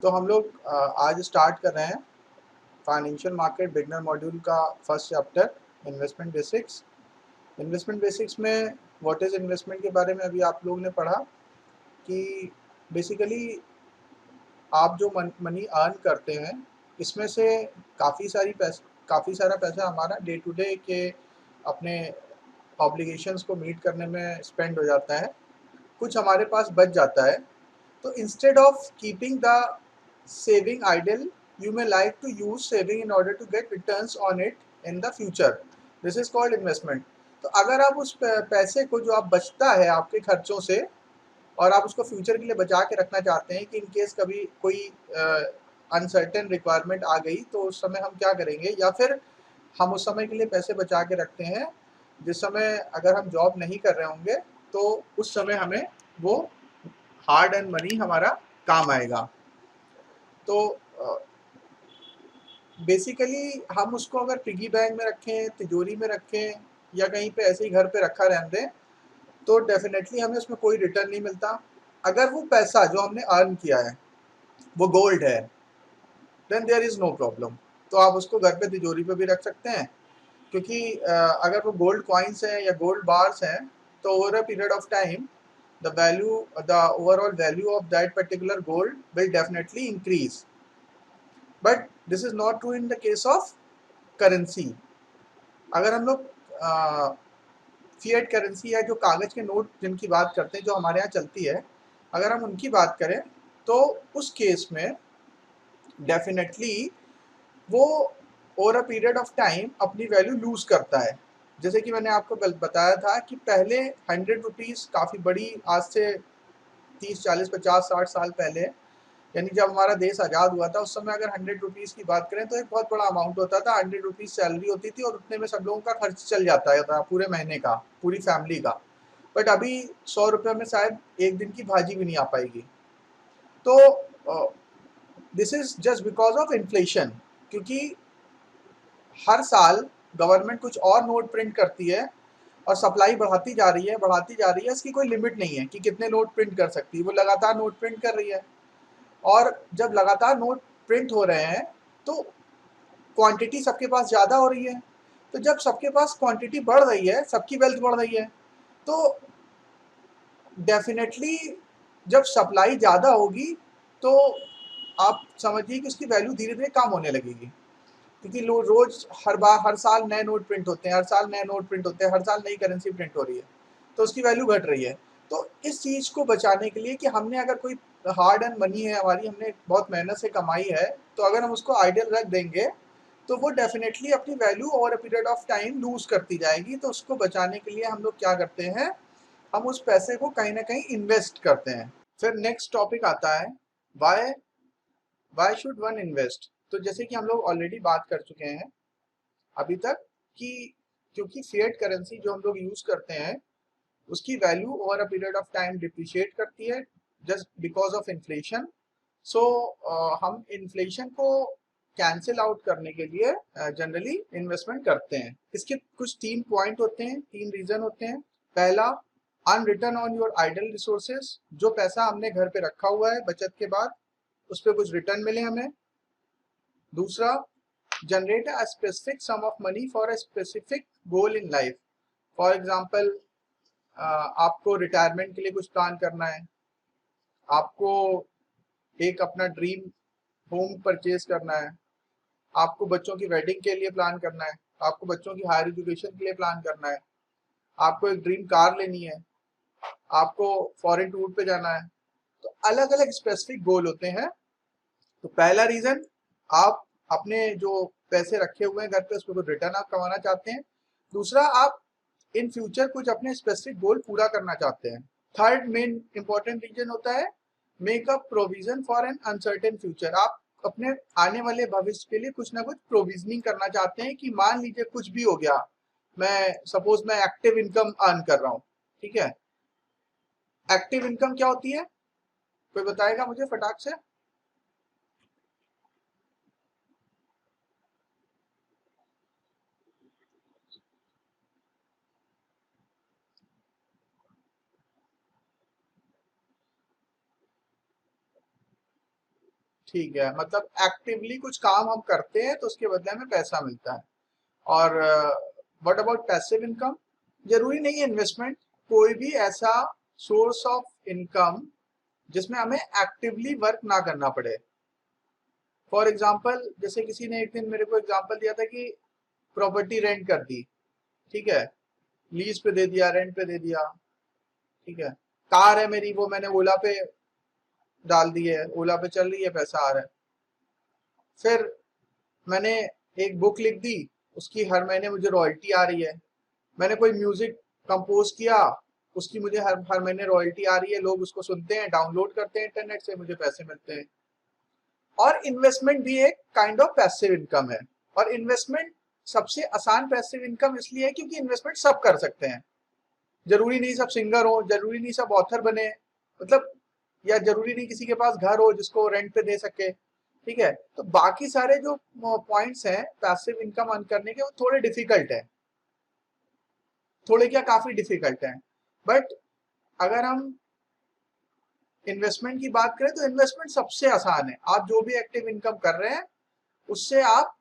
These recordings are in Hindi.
तो हम लोग आज स्टार्ट कर रहे हैं फाइनेंशियल मार्केट बिगनर मॉड्यूल का first chapter investment basics. Investment basics में व्हाट इज़ इन्वेस्टमेंट के बारे में अभी आप लोगों ने पढ़ा कि बेसिकली आप जो मनी अर्न करते हैं इसमें से काफ़ी सारा पैसा हमारा डे टू डे के अपने ऑब्लिगेशंस को मीट करने में स्पेंड हो जाता है, कुछ हमारे पास बच जाता है। तो instead of keeping the saving idle, you may like to use saving in order to get returns on it in the future. This is called investment. तो अगर आप उस पैसे को जो आप बचता है आपके खर्चों से और आप उसको फ्यूचर के लिए बचा के रखना चाहते हैं कि इन केस कभी कोई अनसर्टेन रिक्वायरमेंट आ गई तो उस समय हम क्या करेंगे, या फिर हम उस समय के लिए पैसे बचा के रखते हैं जिस समय अगर हम जॉब नहीं कर रहे होंगे तो उस समय हमें वो हार्ड एंड मनी हमारा काम आएगा। तो बेसिकली हम उसको अगर पिगी बैंक में रखें, तिजोरी में रखें या कहीं पे ऐसे ही घर पे रखा रहने दें तो डेफिनेटली हमें उसमें कोई रिटर्न नहीं मिलता। अगर वो पैसा जो हमने अर्न किया है वो गोल्ड है, then there is no problem. तो आप उसको घर पे तिजोरी पे भी रख सकते हैं, क्योंकि अगर वो गोल्ड कॉइन्स हैं या गोल्ड बार्स हैं तो over a period of time the overall value of that particular gold will definitely increase. But this is not true in the case of currency. अगर हम लोग फिएट करेंसी या जो कागज के नोट जिनकी बात करते हैं जो हमारे यहाँ चलती है, अगर हम उनकी बात करें तो उस केस में डेफिनेटली वो over a period of time अपनी वैल्यू लूज करता है। जैसे कि मैंने आपको बताया था कि पहले 100 रुपीज़ काफ़ी बड़ी, आज से 30 40 50 60 साल पहले, यानी जब हमारा देश आज़ाद हुआ था उस समय अगर 100 रुपीज़ की बात करें तो एक बहुत बड़ा अमाउंट होता था। 100 रुपीज़ सैलरी होती थी और उतने में सब लोगों का खर्च चल जाता था पूरे महीने का, पूरी फैमिली का। बट अभी 100 रुपये में शायद एक दिन की भाजी भी नहीं आ पाएगी। तो this is just because of inflation, क्योंकि हर साल गवर्नमेंट कुछ और नोट प्रिंट करती है और सप्लाई बढ़ाती जा रही है, बढ़ाती जा रही है। इसकी कोई लिमिट नहीं है कि कितने नोट प्रिंट कर सकती है, वो लगातार नोट प्रिंट कर रही है। और जब लगातार नोट प्रिंट हो रहे हैं तो क्वांटिटी सबके पास ज़्यादा हो रही है। तो जब सबके पास क्वांटिटी बढ़ रही है, सबकी वेल्थ बढ़ रही है, तो डेफिनेटली जब सप्लाई ज़्यादा होगी तो आप समझिए कि उसकी वैल्यू धीरे धीरे कम होने लगेगी, क्योंकि लोग रोज हर साल नए नोट प्रिंट होते हैं, हर साल नए नोट प्रिंट होते हैं, हर साल नई करेंसी प्रिंट हो रही है, तो उसकी वैल्यू घट रही है। तो इस चीज़ को बचाने के लिए कि हमने अगर कोई हार्ड एंड मनी है हमारी, हमने बहुत मेहनत से कमाई है, तो अगर हम उसको आइडियल रख देंगे तो वो डेफिनेटली अपनी value over a period of time lose करती जाएगी। तो उसको बचाने के लिए हम लोग क्या करते हैं, हम उस पैसे को कहीं ना कहीं इन्वेस्ट करते हैं। फिर नेक्स्ट टॉपिक आता है why why should one invest. तो जैसे कि हम लोग ऑलरेडी बात कर चुके हैं अभी तक कि क्योंकि फिएट करेंसी जो हम लोग यूज करते हैं उसकी value over a period of time depreciate करती है जस्ट बिकॉज ऑफ इन्फ्लेशन। सो हम इन्फ्लेशन को कैंसिल आउट करने के लिए जनरली इन्वेस्टमेंट करते हैं। इसके कुछ 3 पॉइंट होते हैं, 3 रीजन होते हैं। पहला, an return on your idle resources, जो पैसा हमने घर पे रखा हुआ है बचत के बाद उस पर कुछ रिटर्न मिले हमें। दूसरा, generate a specific sum of money for a specific goal in life. For example, आपको रिटायरमेंट के लिए कुछ प्लान करना है, आपको एक अपना ड्रीम होम परचेज करना है, आपको बच्चों की वेडिंग के लिए प्लान करना है, आपको बच्चों की हायर एजुकेशन के लिए प्लान करना है, आपको एक ड्रीम कार लेनी है, आपको फॉरेन टूर पे जाना है। तो अलग अलग स्पेसिफिक गोल होते हैं। तो पहला रीजन, आप अपने जो पैसे रखे हुए हैं घर पे उस पर कुछ रिटर्न आप कमाना चाहते हैं। दूसरा, आप इन फ्यूचर कुछ अपने स्पेसिफिक गोल पूरा करना चाहते हैं। थर्ड मेन इंपॉर्टेंट रीजन होता है make a provision for an uncertain future. आप अपने आने वाले भविष्य के लिए कुछ ना कुछ प्रोविजनिंग करना चाहते हैं कि मान लीजिए कुछ भी हो गया, मैं एक्टिव इनकम अर्न कर रहा हूँ, ठीक है। एक्टिव इनकम क्या होती है, कोई बताएगा मुझे फटाक से? ठीक है, मतलब एक्टिवली कुछ काम हम करते हैं तो उसके बदले हमें पैसा मिलता है। और व्हाट अबाउट पैसिव इनकम? जरूरी नहीं है इन्वेस्टमेंट, कोई भी ऐसा सोर्स ऑफ इनकम जिसमें हमें एक्टिवली वर्क ना करना पड़े। फॉर एग्जाम्पल, जैसे किसी ने एक दिन मेरे को एग्जाम्पल दिया था कि प्रॉपर्टी रेंट कर दी, ठीक है, लीज पे दे दिया, रेंट पे दे दिया, ठीक है। कार है मेरी, वो मैंने ओला पे डाल दी है, ओला पे चल रही है, पैसा आ रहा है। फिर मैंने एक बुक लिख दी, उसकी हर महीने मुझे रॉयल्टी आ रही है। मैंने कोई म्यूजिक कंपोज किया, उसकी मुझे हर हर महीने रॉयल्टी आ रही है, लोग उसको सुनते हैं, डाउनलोड करते हैं इंटरनेट से, मुझे पैसे मिलते हैं। और इन्वेस्टमेंट भी एक काइंड ऑफ पैसिव इनकम है। और इन्वेस्टमेंट सबसे आसान पैसिव इनकम इसलिए है क्योंकि इन्वेस्टमेंट सब कर सकते हैं। जरूरी नहीं सब सिंगर हो, जरूरी नहीं सब ऑथर बने, मतलब, या जरूरी नहीं किसी के पास घर हो जिसको रेंट पे दे सके, ठीक है। तो बाकी सारे जो पॉइंट्स हैं पैसिव इनकम अर्न करने के, वो थोड़े डिफिकल्ट है, थोड़े क्या काफी डिफिकल्ट है। बट अगर हम इन्वेस्टमेंट की बात करें तो इन्वेस्टमेंट सबसे आसान है। आप जो भी एक्टिव इनकम कर रहे हैं उससे आप,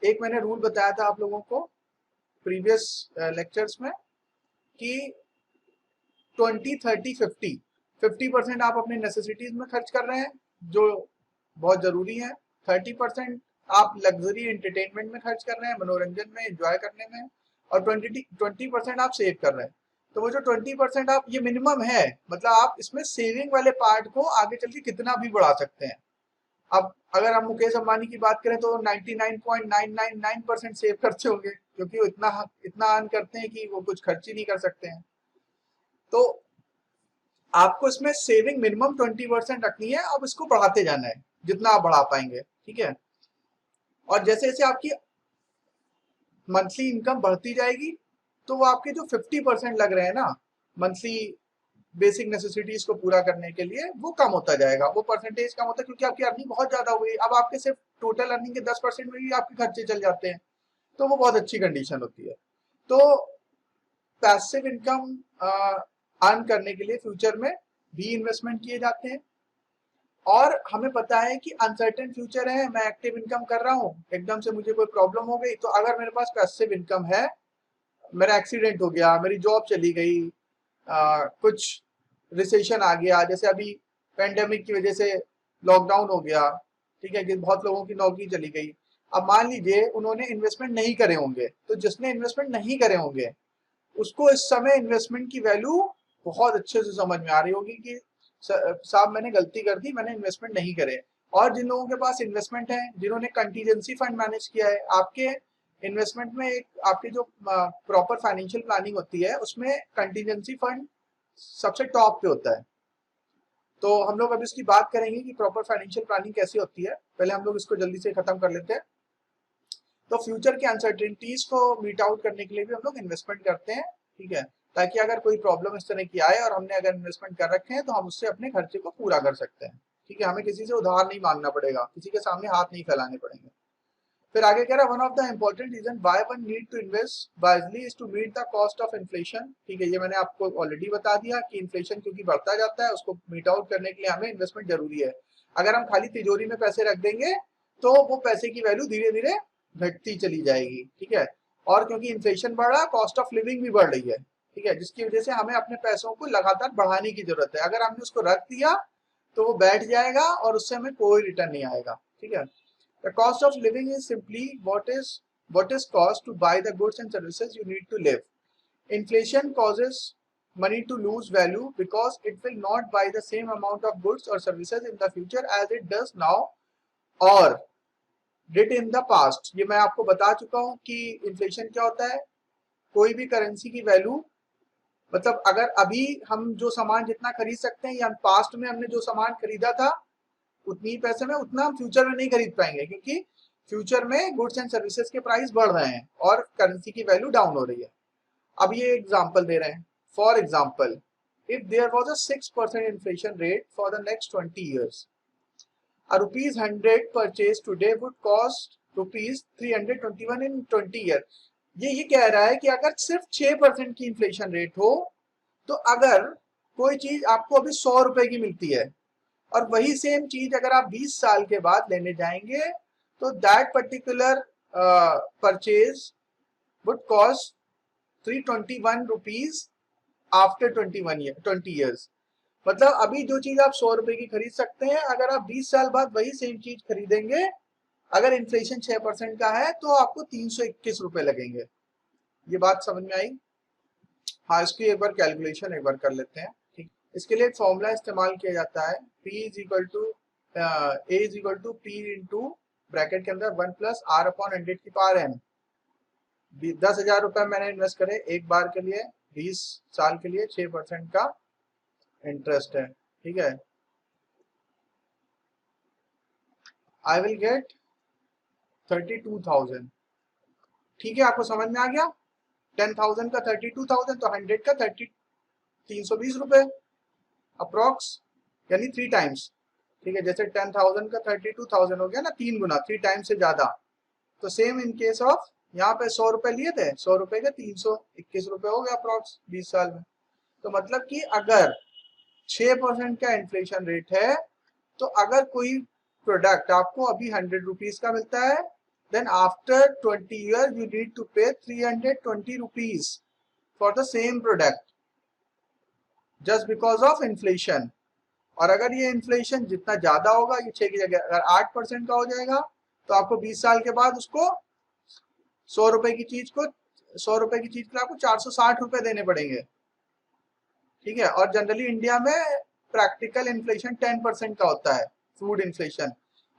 एक मैंने रूल बताया था आप लोगों को प्रीवियस लेक्चर्स में कि 20-30-50 आप अपने नेसेसिटीज में खर्च कर रहे हैं जो बहुत जरूरी है, 30% आप लग्जरी एंटरटेनमेंट में खर्च कर रहे हैं, मनोरंजन में, एंजॉय करने में, और 20% आप सेव कर रहे हैं। तो वो जो 20% आप, ये मिनिमम है, मतलब आप इसमें सेविंग वाले पार्ट को आगे चल के कितना भी बढ़ा सकते हैं। अब अगर हम मुकेश अंबानी की बात करें तो 99.999% सेव करते होंगे, क्योंकि वो इतना इतना अर्न करते हैं कि वो कुछ खर्च ही नहीं कर सकते हैं। तो आपको इसमें सेविंग मिनिमम 20% रखनी है, अब इसको बढ़ाते जाना है जितना आप बढ़ा पाएंगे, ठीक है। और जैसे जैसे आपकी मंथली इनकम बढ़ती जाएगी तो वो आपके जो 50% लग रहे हैं ना मंथली बेसिक नेसेसिटीज को पूरा करने के लिए, वो कम होता जाएगा, वो परसेंटेज कम होता है, क्योंकि आपकी अर्निंग बहुत ज्यादा हो गई। अब आपके सिर्फ टोटल अर्निंग के 10% में भी आपके खर्चे चल जाते हैं, तो वो बहुत अच्छी कंडीशन होती है। तो पैसिव इनकम अर्न करने के लिए फ्यूचर में भी इन्वेस्टमेंट किए जाते हैं। और हमें पता है कि अनसर्टेन फ्यूचर है, मैं एक्टिव इनकम कर रहा हूँ, एकदम से मुझे कोई प्रॉब्लम हो गई, तो अगर मेरे पास पैसिव इनकम है, मेरा एक्सीडेंट हो गया, मेरी जॉब चली गई, कुछ रिसेशन आ गया, जैसे अभी पेंडेमिक की वजह से लॉकडाउन हो गया, ठीक है, कि बहुत लोगों की नौकरी चली गई। अब मान लीजिए उन्होंने इन्वेस्टमेंट नहीं करे होंगे, तो जिसने इन्वेस्टमेंट नहीं करे होंगे उसको इस समय इन्वेस्टमेंट की वैल्यू बहुत अच्छे से समझ में आ रही होगी कि साहब मैंने गलती कर दी, मैंने इन्वेस्टमेंट नहीं करे। और जिन लोगों के पास इन्वेस्टमेंट है, जिन्होंने कंटीजेंसी फंड मैनेज किया है, आपके इन्वेस्टमेंट में एक आपकी जो प्रॉपर फाइनेंशियल प्लानिंग होती है उसमें कंटीजेंसी फंड सबसे टॉप पे होता है। तो हम लोग अभी इसकी बात करेंगे कि प्रॉपर फाइनेंशियल प्लानिंग कैसी होती है, पहले हम लोग इसको जल्दी से खत्म कर लेते हैं। तो फ्यूचर के अनसर्टेनिटीज को मीट आउट करने के लिए भी हम लोग इन्वेस्टमेंट करते हैं, ठीक है, ताकि अगर कोई प्रॉब्लम इस तरह की आए और हमने अगर इन्वेस्टमेंट कर रखे हैं तो हम उससे अपने खर्चे को पूरा कर सकते हैं, ठीक है। हमें किसी से उधार नहीं मांगना पड़ेगा, किसी के सामने हाथ नहीं फैलाने पड़ेंगे। फिर आगे कह रहा है one of the important reason why one need to invest wisely is to meet the cost of inflation, ठीक है, ये मैंने आपको ऑलरेडी बता दिया कि इन्फ्लेशन क्योंकि बढ़ता जाता है, उसको मीट आउट करने के लिए हमें इन्वेस्टमेंट जरूरी है। अगर हम खाली तिजोरी में पैसे रख देंगे तो वो पैसे की वैल्यू धीरे धीरे घटती चली जाएगी, ठीक है। और क्योंकि इन्फ्लेशन बढ़ रहा है, कॉस्ट ऑफ लिविंग भी बढ़ रही है, ठीक है, जिसकी वजह से हमें अपने पैसों को लगातार बढ़ाने की जरूरत है। अगर हमने उसको रख दिया तो वो बैठ जाएगा और उससे हमें कोई रिटर्न नहीं आएगा, ठीक है। The cost of living is simply what is cost to buy the goods and services you need to live. Inflation causes money to lose value because it will not buy the same amount of goods or services in the future as it does now or did in the past. ये मैं आपको बता चुका हूँ कि इन्फ्लेशन क्या होता है। कोई भी करेंसी की वैल्यू, मतलब अगर अभी हम जो सामान जितना खरीद सकते हैं या पास्ट में हमने जो सामान खरीदा था उतनी पैसे में उतना हम फ्यूचर में नहीं खरीद पाएंगे, क्योंकि फ्यूचर में गुड्स एंड सर्विसेज के प्राइस बढ़ रहे हैं और करेंसी की वैल्यू डाउन हो रही है। अब ये एग्जांपल दे रहे हैं, for example if there was a 6% inflation rate for the next 20 years, a rupees 100 purchase today would cost rupees 321 in 20 years। ये कह रहा है कि अगर सिर्फ 6% की इन्फ्लेशन रेट हो, तो अगर कोई चीज आपको अभी 100 रुपए की मिलती है, और वही सेम चीज अगर आप 20 साल के बाद लेने जाएंगे तो that particular purchase would cost 321 rupees after 20 years. मतलब अभी जो चीज आप 100 रुपए की खरीद सकते हैं, अगर आप 20 साल बाद वही सेम चीज खरीदेंगे, अगर इन्फ्लेशन 6% का है तो आपको 321 रुपए लगेंगे। ये बात समझ में आई? हाँ, इसकी एक बार कैलकुलेशन एक बार कर लेते हैं। ठीक, इसके लिए एक फॉर्मूला इस्तेमाल किया जाता है, P is equal to A is equal to P into bracket के अंदर 1 प्लस आर अपॉन 100 की पावर एन। 10,000 रुपए मैंने इन्वेस्ट करे एक बार के लिए, 20 साल के लिए 6% का इंटरेस्ट है। ठीक है, आई विल गेट 32,000। ठीक है, आपको समझ में आ गया? 10,000 का 32,000 तो 100 का 320 रुपए अप्रोक्स, यानी 3 टाइम्स। ठीक है, जैसे 10,000 का 32,000 हो गया ना, 3 गुना, 3 टाइम्स से ज्यादा। तो सेम इन केस ऑफ यहाँ पे 100 रुपए लिए थे, 100 रुपए के 321 रुपए हो गया अप्रोक्स 20 साल में। तो मतलब कि अगर 6% का इन्फ्लेशन रेट है, तो अगर कोई प्रोडक्ट आपको अभी 100 रुपीज का मिलता है, then after 20 years you need to pay 320 rupees for the same product just because of inflation। और अगर ये इन्फ्लेशन जितना ज्यादा होगा, ये 6 की जगह अगर 8% का हो जाएगा, तो आपको 20 साल के बाद उसको 100 रुपए की चीज को 100 रुपए की चीज के लिए आपको 460 रुपए देने पड़ेंगे। ठीक है, और जनरली इंडिया में प्रैक्टिकल इन्फ्लेशन 10% का होता है, फूड इन्फ्लेशन,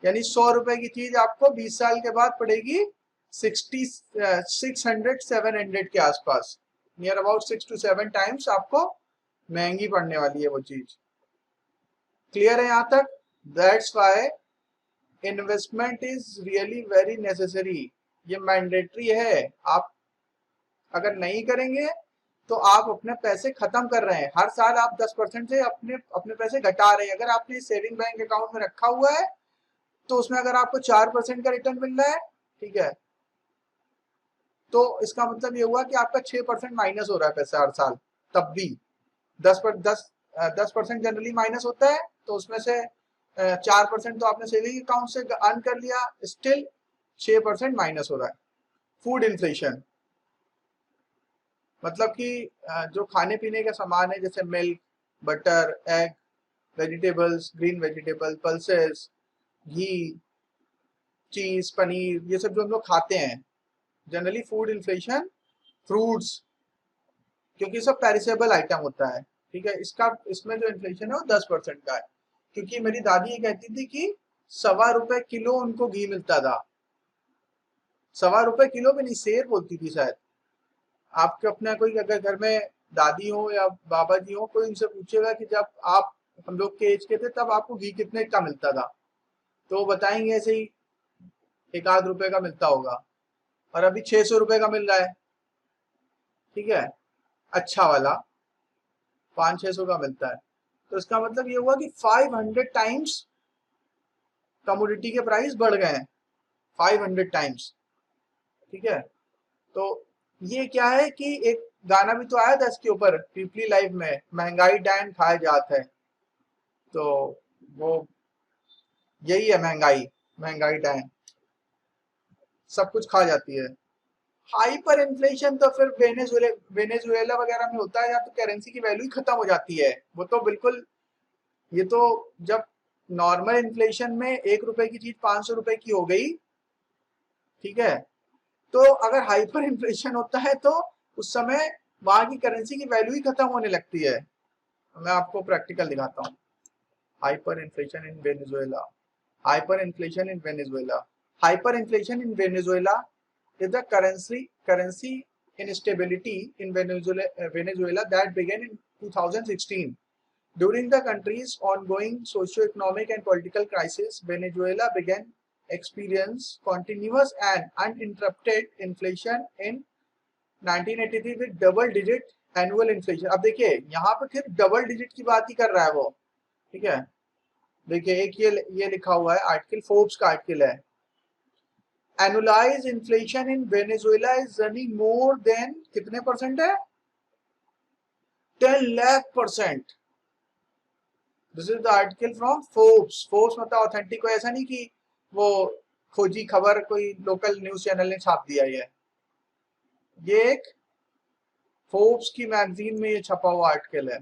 यानी 100 रुपए की चीज आपको 20 साल के बाद पड़ेगी 600-700 के आसपास, नियर अबाउट 6 to 7 टाइम्स आपको महंगी पड़ने वाली है वो चीज। क्लियर है यहाँ तक? That's why investment is really very necessary. ये मैंडेटरी है, आप अगर नहीं करेंगे तो आप अपने पैसे खत्म कर रहे हैं। हर साल आप 10% से अपने अपने पैसे घटा रहे हैं। अगर आपने सेविंग बैंक अकाउंट में रखा हुआ है तो उसमें अगर आपको 4% का रिटर्न मिल रहा है, ठीक है, तो इसका मतलब ये हुआ कि आपका 6% माइनस हो रहा है पैसा हर साल। तब भी 10% जनरली माइनस होता है, तो उसमें से 4% तो आपने सेविंग अकाउंट से अर्न कर लिया, स्टिल 6% माइनस हो रहा है। फूड इन्फ्लेशन मतलब कि जो खाने पीने का सामान है, जैसे milk, butter, egg, vegetables, green vegetable, pulses, ghee, cheese, paneer, ये सब जो हम लोग खाते हैं, जनरली फूड इन्फ्लेशन, फ्रूट्स, क्योंकि सब पेरिसेबल आइटम होता है। ठीक है, इसमें जो इन्फ्लेशन है वो 10% का है। क्योंकि मेरी दादी ये कहती थी कि 1.25 किलो उनको घी मिलता था। 1.25 किलो भी नहीं, शेर बोलती थी शायद। आपके अपना कोई अगर घर में दादी हो या बाबा जी हो, कोई उनसे पूछेगा कि जब आप हम लोग के एज के थे तब आपको घी कितने का मिलता था, तो वो बताएंगे ऐसे ही 1 आध रुपए का मिलता होगा, और अभी 600 रुपए का मिल रहा है। ठीक है, अच्छा वाला 500-600 का मिलता है। तो इसका मतलब ये हुआ कि 500 टाइम्स कमोडिटी के प्राइस बढ़ गए हैं, 500 टाइम्स। ठीक है, तो ये क्या है कि एक गाना भी तो आया था इसके ऊपर, पीपली लाइफ में, महंगाई डैन खाए जात है। तो वो यही है, महंगाई, महंगाई डैन सब कुछ खा जाती है। हाइपर इन्फ्लेशन तो फिर वेनेजुएला वगैरह में होता है, या तो करेंसी की वैल्यू ही खत्म हो जाती है। वो तो बिल्कुल, ये तो जब नॉर्मल इन्फ्लेशन में 1 रुपए की चीज 500 रुपए की हो गई, ठीक है, तो अगर हाइपर इन्फ्लेशन होता है तो उस समय वहां की करेंसी की वैल्यू ही खत्म होने लगती है। मैं आपको प्रैक्टिकल दिखाता हूँ। Hyper inflation in Venezuela, hyper inflation in Venezuela, hyper inflation in Venezuela is the currency instability in Venezuela that began in 2016. During the country's ongoing socio-economic and political crisis, Venezuela began experience continuous and uninterrupted inflation in 1983 with double-digit annual inflation। अब देखिए यहाँ पे फिर डबल डिजिट की बात ही कर रहा है वो। ठीक है, देखिए एक ये लिखा हुआ है आर्टिकल, फोर्ब्स का आर्टिकल है, annualized inflation in Venezuela is running more than कितने परसेंट है? 10 lakh %। This is the article from Forbes. Forbes मतलब ऑथेंटिक, कोई ऐसा नहीं कि वो खोजी खबर कोई लोकल न्यूज चैनल ने छाप दिया। ये एक फोर्ब्स की मैगजीन में ये छपा हुआ आर्टिकल है।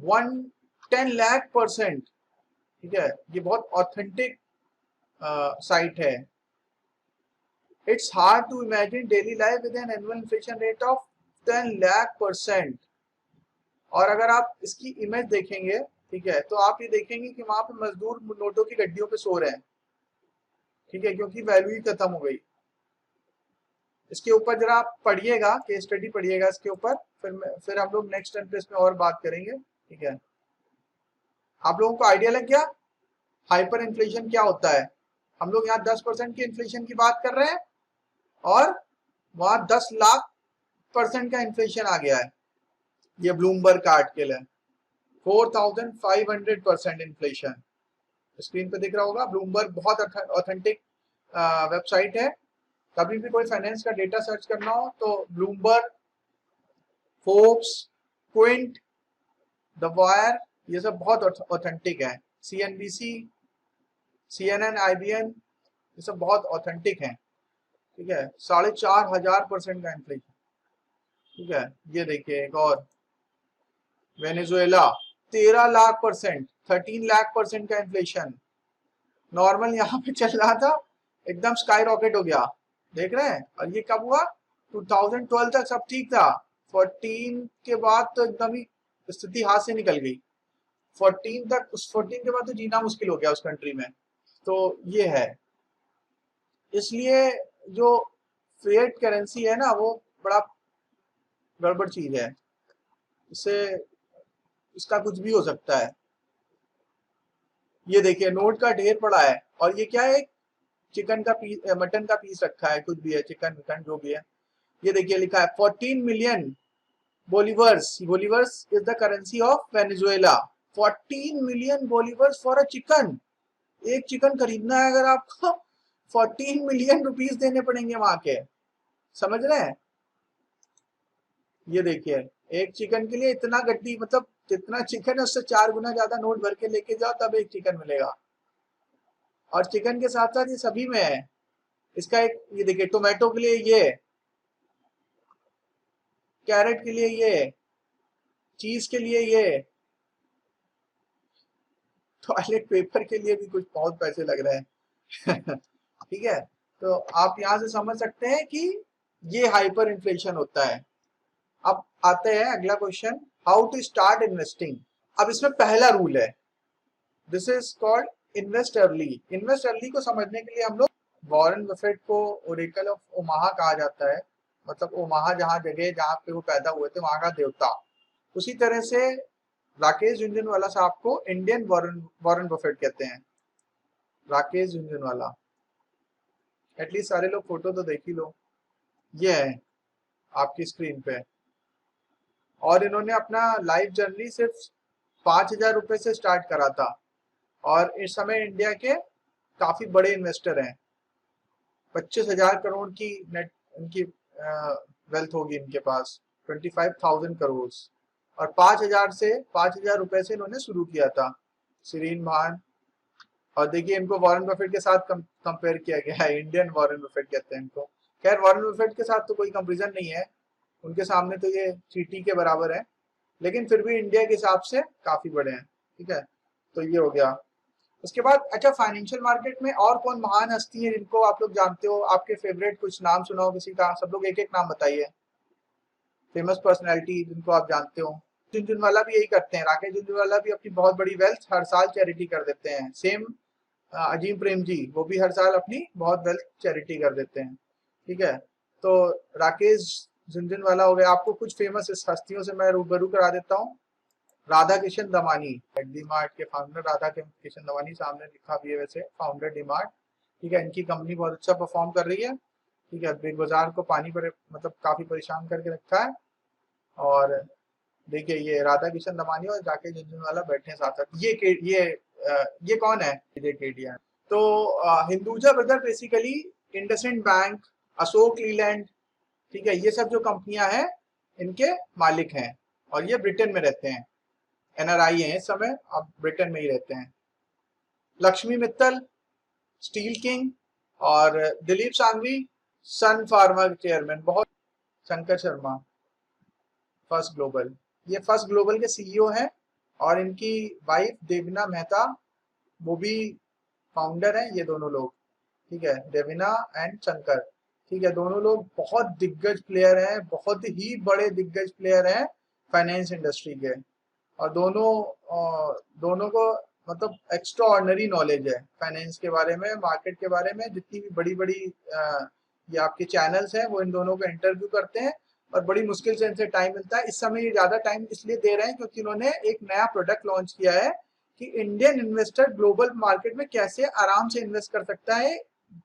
110 लाख%, ठीक है, ये बहुत ऑथेंटिक साइट है। It's hard to imagine daily life with an annual inflation rate of 10 lakh%. और अगर आप इसकी इमेज देखेंगे, ठीक है, तो आप ये देखेंगे कि वहां पे मजदूर नोटों की गड्डियों पे सो रहे हैं, ठीक है, क्योंकि वैल्यू ही खत्म हो गई। इसके ऊपर जरा आप पढ़िएगा, केस स्टडी पढ़िएगा इसके ऊपर, फिर हम लोग नेक्स्ट टाइम पे इसमें और बात करेंगे, ठीक है। आप लोगों को आइडिया लग गया हाइपर इन्फ्लेशन क्या होता है। हम लोग यहाँ 10% की इन्फ्लेशन की बात कर रहे हैं और वहां 10 लाख% का इन्फ्लेशन आ गया है। ये ब्लूमबर्ग का आर्टिकल है। 4500% इन्फ्लेशन स्क्रीन पे दिख रहा होगा। ब्लूमबर्ग बहुत ऑथेंटिक वेबसाइट है। कभी भी कोई फाइनेंस का डेटा सर्च करना हो तो Bloomberg, Forbes, Quint, the wire, ये सब बहुत ऑथेंटिक है। CNBC, CNN, IBN, ये सब बहुत ऑथेंटिक हैं, ठीक है। 4500% का इन्फ्लेशन, ठीक है। ये देखिए एक और, वेनेजुएला 13 लाख%, 13 लाख% का इन्फ्लेशन। नॉर्मल यहाँ पे चल रहा था, एकदम स्काई रॉकेट हो गया, देख रहे हैं। और ये कब हुआ? 2012 तक सब ठीक था। 14 के बाद तो एकदम ही स्थिति हाथ से निकल गई। 14 तक, उस 14 के बाद तो जीना मुश्किल हो गया उस कंट्री में। तो ये है, इसलिए जो फिएट करेंसी है ना, वो बड़ा गड़बड़ चीज है। इससे इसका कुछ भी हो सकता है। ये देखिए नोट का ढेर पड़ा है, और ये क्या है? चिकन का पीस, मटन का पीस रखा है, कुछ भी है, चिकन विकन जो भी है। ये देखिए लिखा है 14 million bolivars. Bolivars is the currency of Venezuela. 14 million bolivars for a chicken. एक चिकन खरीदना है अगर आपको 14 मिलियन रुपीस देने पड़ेंगे वहां के, समझ रहे हैं? ये देखिए एक चिकन के लिए इतना गड्डी, मतलब जितना चिकन है उससे 4 गुना ज्यादा नोट भर के लेके जाओ तब एक चिकन मिलेगा। और चिकन के साथ साथ ये सभी में है। इसका एक, ये देखिए टोमेटो के लिए ये, कैरेट के लिए ये, चीज के लिए ये, टॉयलेट पेपर के लिए भी कुछ बहुत पैसे लग रहे हैं ठीक है। तो आप यहां से समझ सकते हैं कि ये हाइपर इन्फ्लेशन होता है। अब आते हैं अगला question, how to start investing. अब इसमें पहला रूल है, this is called invest early. Invest early को समझने के लिए हम लोग वॉरेन बफेट को ओरेकल ऑफ ओमाहा कहा जाता है। मतलब ओमाहा जहाँ जगह जहाँ पे वो पैदा हुए थे वहां का देवता। उसी तरह से राकेश झुनझुनवाला साहब को इंडियन वॉरेन बफेट कहते हैं। राकेश झुनझुनवाला, एटलीस्ट सारे लोग फोटो तो देख ही लो, ये है आपकी स्क्रीन पे। और इन्होंने अपना लाइफ जर्नी सिर्फ 5,000 रुपए से स्टार्ट करा था, और इस समय इंडिया के काफी बड़े इन्वेस्टर हैं। 25,000 करोड़ की नेट इनकी वेल्थ होगी इनके पास, 25,000 करोड़। और 5,000 रुपए से इन्होंने शुरू किया था, सीरीन भान। और देखिए इनको वॉरेन बफेट के साथ कंपेयर किया गया है, इंडियन वॉरेन बफेट कहते हैं इनको। खैर वॉरेन बफेट के साथ तो कोई कंपेरिजन नहीं है, उनके सामने तो ये चींटी के बराबर है, लेकिन फिर भी इंडिया के हिसाब से काफी बड़े हैं, ठीक है। तो ये हो गया। उसके बाद अच्छा, फाइनेंशियल मार्केट में और कौन महान हस्ती है जिनको आप लोग जानते हो? आपके फेवरेट कुछ नाम सुनाओ किसी का, सब लोग एक एक नाम बताइए, फेमस पर्सनैलिटी जिनको आप जानते हो। झुनझुनवाला भी यही करते हैं, राकेश झुनझुनवाला भी अपनी बहुत बड़ी वेल्थ हर साल चैरिटी कर देते हैं। सेम अजीम प्रेम जी, वो भी हर साल अपनी बहुत वेल्थ चैरिटी कर देते हैं, ठीक है। तो राकेश झुनझुनवाला हो गया। आपको कुछ फेमस हस्तियों से मैं रूबरू करा देता हूँ। राधा किशन दमानी, डीमार्ट के फाउंडर राधा किशन दमानी, सामने लिखा भी है वैसे, फाउंडर डीमार्ट, ठीक है। इनकी कंपनी बहुत अच्छा परफॉर्म कर रही है, ठीक है। बिग बाजार को पानी पर मतलब काफी परेशान करके रखा है। और देखिए ये राधा किशन दमानी और राकेश झुनझुनवाला बैठे हैं साथ साथ। ये कौन है? विजय केडिया। तो Hinduja brother basically IndusInd bank, Ashok Leyland, ठीक है, ये सब जो कंपनियां हैं इनके मालिक हैं, और ये ब्रिटेन में रहते हैं। NRI हैं इस समय, अब ब्रिटेन में ही रहते हैं। लक्ष्मी मित्तल स्टील किंग, और दिलीप सांघवी सन फार्मा के चेयरमैन। बहुत शंकर शर्मा फर्स्ट ग्लोबल, ये फर्स्ट ग्लोबल के CEO हैं, और इनकी वाइफ देविना मेहता वो भी फाउंडर हैं, ये दोनों लोग, ठीक है, देविना एंड शंकर, ठीक है, दोनों लोग बहुत दिग्गज प्लेयर हैं, बहुत ही बड़े दिग्गज प्लेयर हैं फाइनेंस इंडस्ट्री के, और दोनों को मतलब एक्स्ट्रा ऑर्डिनरी नॉलेज है फाइनेंस के बारे में, मार्केट के बारे में। जितनी भी बड़ी बड़ी ये आपके चैनल्स हैं वो इन दोनों को इंटरव्यू करते हैं, और बड़ी मुश्किल से इनसे टाइम मिलता है। इस समय ये ज़्यादा टाइम इसलिए दे रहे हैं क्योंकि उन्होंने एक नया प्रोडक्ट लॉन्च किया है कि इंडियन इन्वेस्टर ग्लोबल मार्केट में कैसे आराम से इन्वेस्ट कर सकता है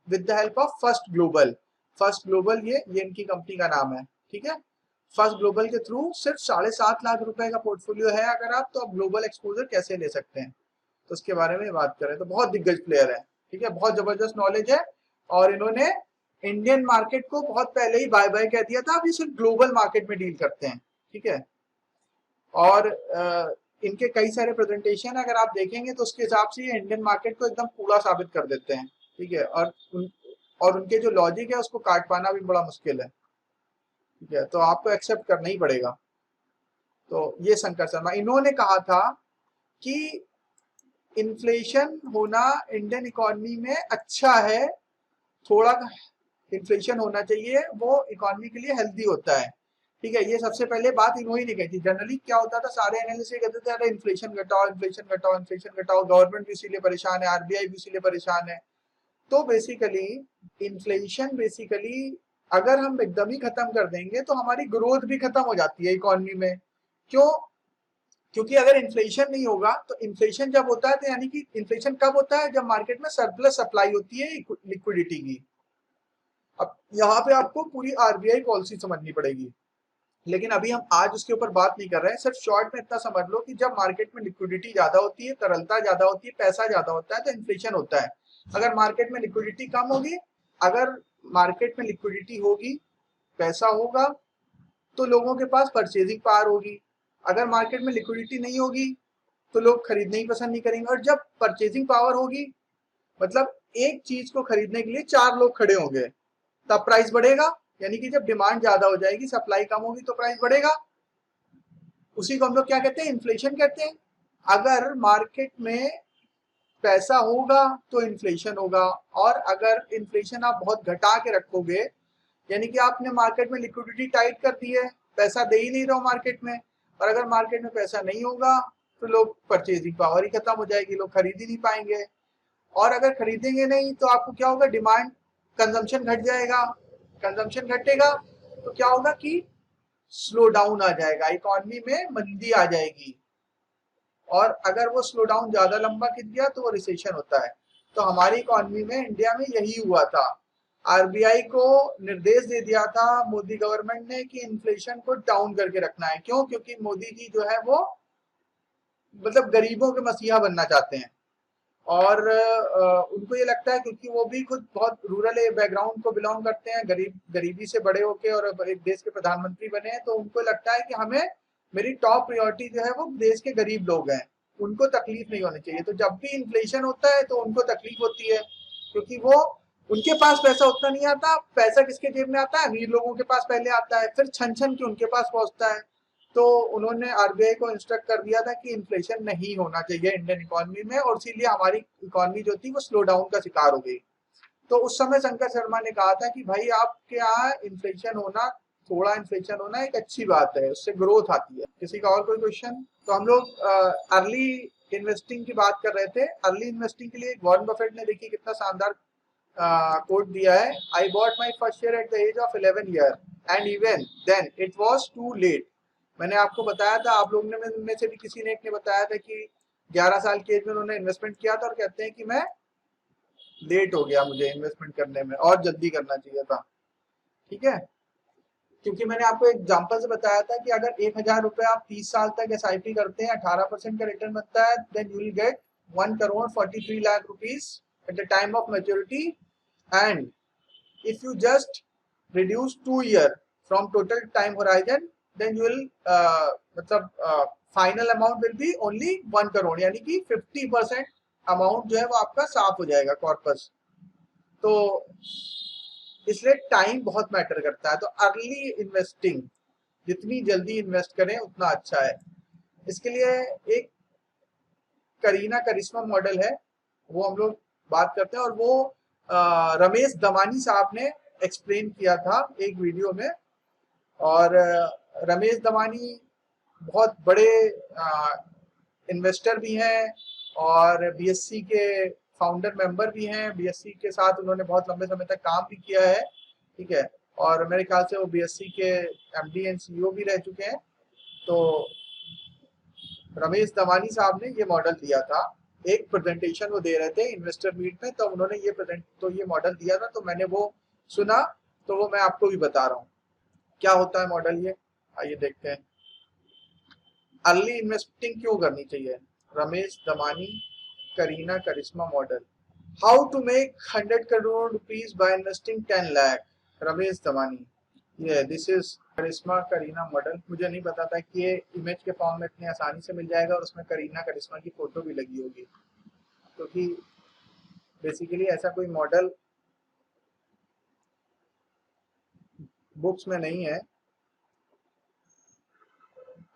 with the help of first global. First global ये इनकी कंपनी का नाम है, ठीक है। फर्स्ट ग्लोबल के थ्रू सिर्फ 7.5 लाख रुपए का पोर्टफोलियो है अगर आप, तो आप ग्लोबल एक्सपोजर कैसे ले सकते हैं, तो उसके बारे में बात करें तो बहुत दिग्गज प्लेयर है, ठीक है, बहुत जबरदस्त नॉलेज है, और इन्होंने इंडियन मार्केट को बहुत पहले ही बाय बाय कह दिया था, अभी सिर्फ ग्लोबल मार्केट में डील करते हैं, ठीक है। और इनके कई सारे प्रेजेंटेशन अगर आप देखेंगे तो उसके हिसाब से ये इंडियन मार्केट को एकदम कूड़ा साबित कर देते हैं, ठीक है, और उनके जो लॉजिक है उसको काट पाना भी बड़ा मुश्किल है, ठीक है, तो आपको एक्सेप्ट करना ही पड़ेगा। तो ये शंकर शर्मा, इन्होंने कहा था कि इन्फ्लेशन होना इंडियन इकोनॉमी में अच्छा है, थोड़ा इन्फ्लेशन होना चाहिए, वो इकोनॉमी के लिए हेल्दी होता है, ठीक है। ये सबसे पहले बात इन्होंने नहीं कही थी। जनरली क्या होता था, सारे एनालिस्ट ये कहते थे अरे इन्फ्लेशन घटाओ, इन्फ्लेशन घटाओ, इन्फ्लेशन घटाओ, गवर्नमेंट भी इसीलिए परेशान है, RBI भी इसीलिए परेशान है। तो बेसिकली इन्फ्लेशन बेसिकली अगर हम एकदम ही खत्म कर देंगे तो हमारी ग्रोथ भी खत्म हो जाती है इकोनॉमी में। क्यों? क्योंकि अगर इन्फ्लेशन नहीं होगा तो इन्फ्लेशन जब होता है तो यानी कि इन्फ्लेशन कब होता है, जब मार्केट में सरप्लस सप्लाई होती है लिक्विडिटी की। अब यहाँ पे आपको पूरी RBI पॉलिसी समझनी पड़ेगी, लेकिन अभी हम आज उसके ऊपर बात नहीं कर रहे हैं। सिर्फ शॉर्ट में इतना समझ लो कि जब मार्केट में लिक्विडिटी ज्यादा होती है, तरलता ज्यादा होती है, पैसा ज्यादा होता है, तो इन्फ्लेशन होता है। अगर मार्केट में लिक्विडिटी कम होगी, अगर मार्केट में लिक्विडिटी होगी, पैसा होगा, तो लोगों के पास परचेजिंग पावर होगी। अगर मार्केट में लिक्विडिटी नहीं होगी तो लोग खरीदने ही पसंद नहीं करेंगे, और जब परचेजिंग पावर होगी मतलब एक चीज को खरीदने के लिए 4 लोग खड़े होंगे, तब प्राइस बढ़ेगा। यानी कि जब डिमांड ज्यादा हो जाएगी, सप्लाई कम होगी, तो प्राइस बढ़ेगा। उसी को हम लोग क्या कहते हैं, इन्फ्लेशन कहते हैं। अगर मार्केट में पैसा होगा तो इन्फ्लेशन होगा, और अगर इन्फ्लेशन आप बहुत घटा के रखोगे, यानी कि आपने मार्केट में लिक्विडिटी टाइट कर दी है, पैसा दे ही नहीं रहा मार्केट में, और अगर मार्केट में पैसा नहीं होगा तो लोग परचेजिंग पावर ही खत्म हो जाएगी, लोग खरीद ही नहीं पाएंगे, और अगर खरीदेंगे नहीं तो आपको क्या होगा, डिमांड, कंजम्पशन घट जाएगा। कंजम्पशन घटेगा तो क्या होगा कि स्लो डाउन आ जाएगा, इकोनॉमी में मंदी आ जाएगी, और अगर वो स्लो डाउन ज्यादा लंबा खिंच गया तो वो रिसेशन होता है। तो हमारी इकोनॉमी में, इंडिया में यही हुआ था। RBI को निर्देश दे दिया था मोदी गवर्नमेंट ने कि इन्फ्लेशन को डाउन करके रखना है। क्यों? क्योंकि मोदी जी जो है वो मतलब गरीबों के मसीहा बनना चाहते हैं, और उनको ये लगता है क्योंकि वो भी खुद बहुत रूरल बैकग्राउंड को बिलोंग करते हैं, गरीबी से बड़े होके और एक देश के प्रधानमंत्री बने हैं, तो उनको लगता है कि हमें, मेरी टॉप प्रायोरिटी जो है वो देश के गरीब लोग हैं, उनको तकलीफ नहीं होनी चाहिए। तो जब भी इन्फ्लेशन होता है तो उनको तकलीफ होती है, क्योंकि वो, उनके पास पैसा उतना नहीं आता। पैसा किसके जेब में आता है? अमीर लोगों के पास पहले आता है, फिर छन छन के उनके पास पहुंचता है। तो उन्होंने RBI को इंस्ट्रक्ट कर दिया था कि इन्फ्लेशन नहीं होना चाहिए इंडियन इकोनॉमी में, और इसीलिए हमारी इकोनॉमी जो थी वो स्लो डाउन का शिकार हो गई। तो उस समय शंकर शर्मा ने कहा था कि भाई आपके यहाँ इन्फ्लेशन होना, थोड़ा इन्फ्लेशन होना एक अच्छी बात है, उससे ग्रोथ आती है। किसी का और कोई क्वेश्चन? तो हम लोग अर्ली इन्वेस्टिंग की बात कर रहे थे। अर्ली इन्वेस्टिंग के लिए वॉरेन बफेट ने देखिए कितना शानदार कोट दिया है, I bought my first share at the age of 11 year and even then it was too late. मैंने आपको बताया था, आप लोगों ने में से भी किसी ने एक ने बताया था कि 11 साल की एज में उन्होंने इन्वेस्टमेंट किया था, और कहते हैं कि मैं लेट हो गया, मुझे इन्वेस्टमेंट करने में और जल्दी करना चाहिए था, ठीक है। क्योंकि मैंने आपको एग्जांपल से बताया था कि अगर 1000 रुपए आप 30 साल तक SIP करते हैं, 18% का रिटर्न बनता है, then you will get 1,43,00,000 rupees at the time of maturity. And if you just reduce 2 year from total time horizon, then you will मतलब final amount will be only 1 crore, यानी कि 50% अमाउंट जो है वो आपका साफ हो जाएगा कॉर्पस। तो इसलिए टाइम बहुत मैटर करता है। तो अर्ली इन्वेस्टिंग, जितनी जल्दी इन्वेस्ट करें उतना अच्छा है। इसके लिए एक करीना करिश्मा मॉडल है, वो हम लोग बात करते हैं, और वो रमेश दमानी साहब ने एक्सप्लेन किया था एक वीडियो में। और रमेश दमानी बहुत बड़े इन्वेस्टर भी हैं और बीएससी के फाउंडर मेंबर भी हैं। बीएससी के साथ उन्होंने बहुत लंबे समय तक काम भी किया है, ठीक है। और मेरे ख्याल से वो बीएससी के एमडी एंड सीईओ भी रह चुके हैं। तो रमेश दमानी साहब ने ये मॉडल दिया था, एक प्रेजेंटेशन वो दे रहे थे इन्वेस्टर मीट में, तो उन्होंने ये मॉडल दिया था, तो मैंने वो सुना, तो वो मैं आपको भी बता रहा हूँ क्या होता है मॉडल ये। आइए देखते हैं अर्ली इन्वेस्टिंग क्यों करनी चाहिए। Ramesh Damani Kareena Karishma model, how to make 100 crore rupees by investing 10 lakh, Ramesh Damani. ये this is Karishma Kareena model. मुझे नहीं पता था कि ये इमेज के फॉर्म में इतनी आसानी से मिल जाएगा और उसमें करीना करिश्मा की फोटो भी लगी होगी, क्योंकि बेसिकली ऐसा कोई मॉडल बुक्स में नहीं है।